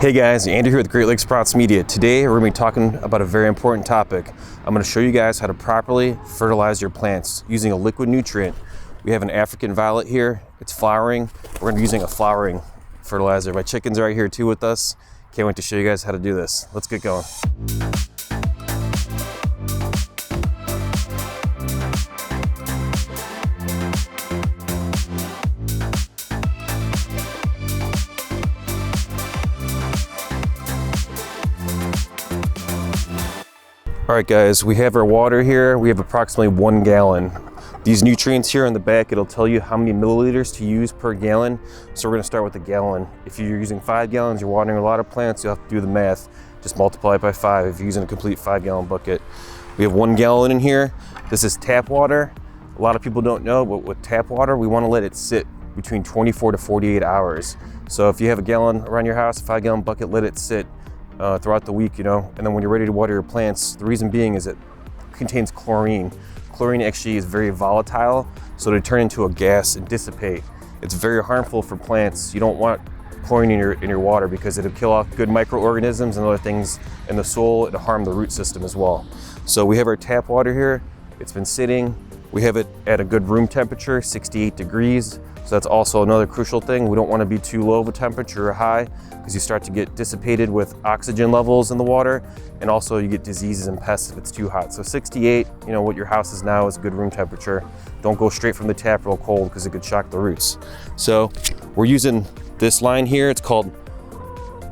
Hey guys, Andrew here with Great Lakes Sprouts Media. Today we're going to be talking about a very important topic. I'm going to show you guys how to properly fertilize your plants using a liquid nutrient. We have an African violet here. It's flowering. We're going to be using a flowering fertilizer. My chickens are right here too with us. Can't wait to show you guys how to do this. Let's get going. All right guys, we have our water here. We have approximately 1 gallon. These nutrients here on the back, it'll tell you how many milliliters to use per gallon. So we're gonna start with a gallon. If you're using 5 gallons, you're watering a lot of plants, you'll have to do the math. Just multiply it by 5 if you're using a complete 5-gallon bucket. We have 1 gallon in here. This is tap water. A lot of people don't know, but with tap water, we wanna let it sit between 24 to 48 hours. So if you have a gallon around your house, a 5-gallon bucket, let it sit throughout the week, and then when you're ready to water your plants, the reason being is it contains chlorine. Chlorine actually is very volatile, so to turn into a gas and dissipate. It's very harmful for plants. You don't want chlorine in your water because it'll kill off good microorganisms and other things in the soil. It'll harm the root system as well. So we have our tap water here. It's been sitting. We have it at a good room temperature, 68 degrees. So that's also another crucial thing. We don't want to be too low of a temperature or high because you start to get dissipated with oxygen levels in the water, and also you get diseases and pests if it's too hot. So 68, what your house is now is a good room temperature. Don't go straight from the tap real cold because it could shock the roots. So we're using this line here. It's called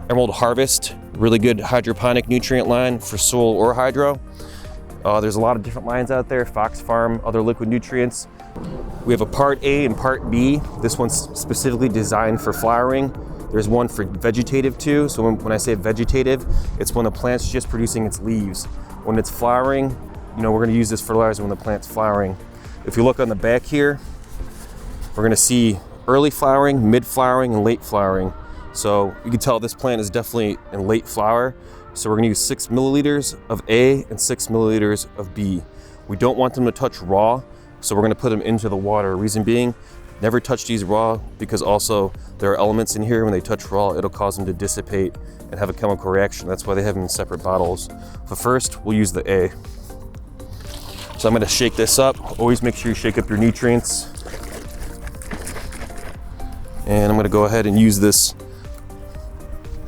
Emerald Harvest, really good hydroponic nutrient line for soil or hydro. There's a lot of different lines out there, Fox Farm, other liquid nutrients. We have a part A and part B. This one's specifically designed for flowering. There's one for vegetative too. So when I say vegetative, it's when the plant's just producing its leaves. When it's flowering, we're gonna use this fertilizer when the plant's flowering. If you look on the back here, we're gonna see early flowering, mid flowering, and late flowering. So you can tell this plant is definitely in late flower. So we're gonna use 6 milliliters of A and 6 milliliters of B. We don't want them to touch raw, so we're gonna put them into the water. Reason being, never touch these raw because also there are elements in here when they touch raw, it'll cause them to dissipate and have a chemical reaction. That's why they have them in separate bottles. But first, we'll use the A. So I'm gonna shake this up. Always make sure you shake up your nutrients. And I'm gonna go ahead and use this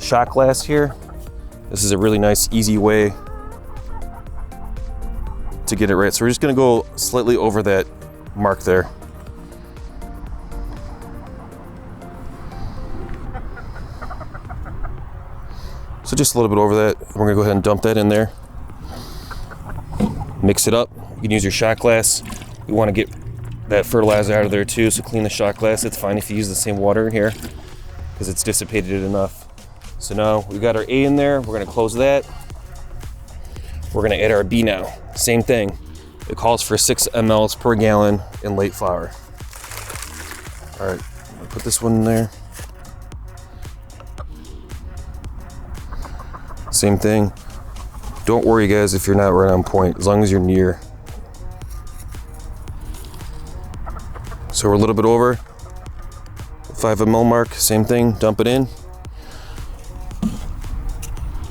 shot glass here. This is a really nice, easy way to get it right. So we're just gonna go slightly over that mark there. So just a little bit over that. We're gonna go ahead and dump that in there. Mix it up. You can use your shot glass. You wanna get that fertilizer out of there too, so clean the shot glass. It's fine if you use the same water in here because it's dissipated it enough. So now we've got our A in there. We're gonna close that. We're gonna add our B now. Same thing. It calls for 6 mLs per gallon in late flower. All right, I'll put this one in there. Same thing. Don't worry guys if you're not right on point, as long as you're near. So we're a little bit over the 5 ml mark. Same thing, dump it in.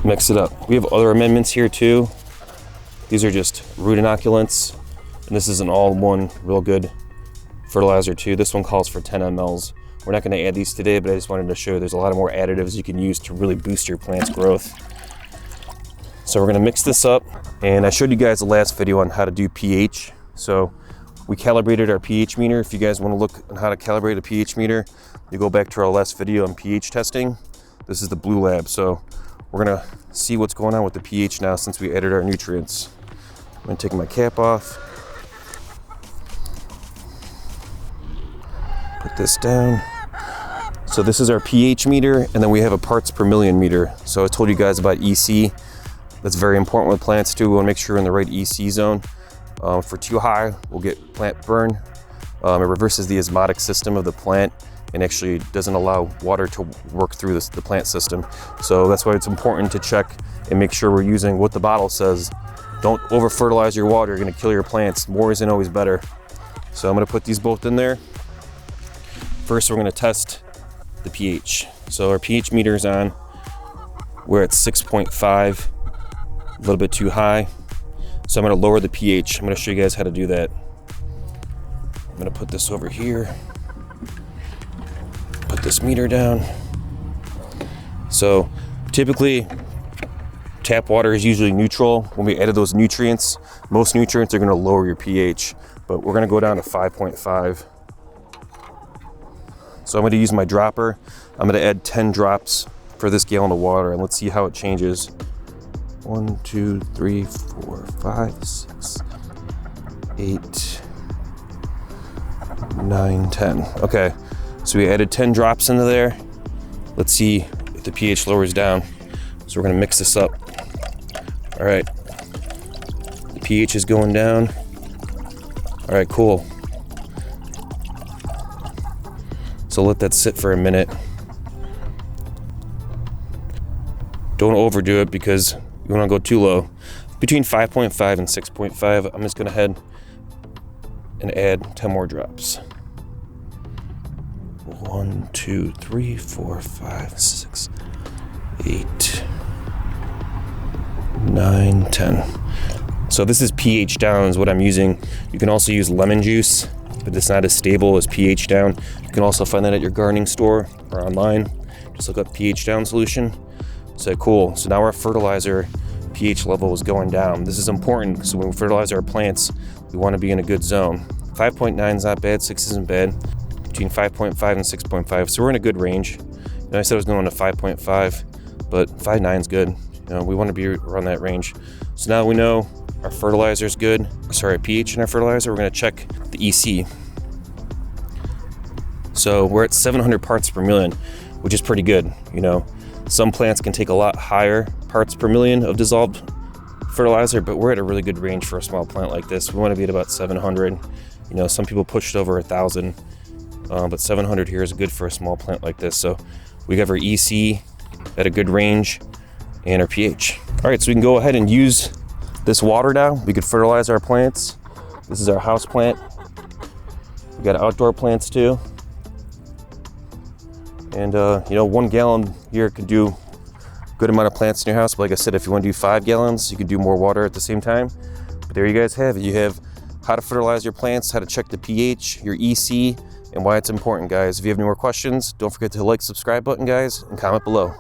Mix it up. We have other amendments here too. These are just root inoculants, and this is an all-in-one real good fertilizer too. This one calls for 10 mLs. We're not going to add these today, but I just wanted to show you there's a lot of more additives you can use to really boost your plant's growth. So we're going to mix this up, and I showed you guys the last video on how to do pH. So we calibrated our pH meter. If you guys want to look on how to calibrate a pH meter, you go back to our last video on pH testing. This is the Blue Lab. So we're gonna see what's going on with the pH now since we added our nutrients. I'm gonna take my cap off. Put this down. So this is our pH meter, and then we have a parts per million meter. So I told you guys about EC. That's very important with plants too. We wanna make sure we're in the right EC zone. For too high, we'll get plant burn. It reverses the osmotic system of the plant and actually doesn't allow water to work through the plant system. So that's why it's important to check and make sure we're using what the bottle says. Don't over fertilize your water, you're gonna kill your plants. More isn't always better. So I'm gonna put these both in there. First, we're gonna test the pH. So our pH meter is on. We're at 6.5, a little bit too high. So I'm gonna lower the pH. I'm gonna show you guys how to do that. I'm gonna put this over here. Put this meter down. So typically, tap water is usually neutral. When we added those nutrients, most nutrients are gonna lower your pH, but we're gonna go down to 5.5. So I'm gonna use my dropper. I'm gonna add 10 drops for this gallon of water, and let's see how it changes. 1, 2, 3, 4, 5, 6, 8, 9, 10. Okay, so we added 10 drops into there. Let's see if the pH lowers down. So we're gonna mix this up. All right, the pH is going down. All right, cool. So let that sit for a minute. Don't overdo it because you wanna go too low. Between 5.5 and 6.5, I'm just gonna head and add 10 more drops. 1, 2, 3, 4, 5, 6, 8, 9, 10. So this is pH down is what I'm using. You can also use lemon juice, but it's not as stable as pH down. You can also find that at your gardening store or online. Just look up pH down solution. So cool. So now our fertilizer pH level is going down. This is important because when we fertilize our plants, we want to be in a good zone. 5.9 is not bad, 6 isn't bad. Between 5.5 and 6.5, so we're in a good range. And I said I was going to 5.5, but 5.9 is good. We want to be around that range. So now we know our fertilizer is good. Sorry, pH in our fertilizer. We're going to check the EC. So we're at 700 parts per million, which is pretty good. Some plants can take a lot higher parts per million of dissolved fertilizer, but we're at a really good range for a small plant like this. We want to be at about 700. Some people pushed over 1,000, but 700 here is good for a small plant like this. So we have our EC at a good range and our pH. All right, so we can go ahead and use this water now. We could fertilize our plants. This is our house plant. We got outdoor plants too. And 1 gallon here could do a good amount of plants in your house. But like I said, if you want to do 5 gallons, you can do more water at the same time. But there you guys have it. You have how to fertilize your plants, how to check the pH, your EC, and why it's important, guys. If you have any more questions, don't forget to like, subscribe button, guys, and comment below.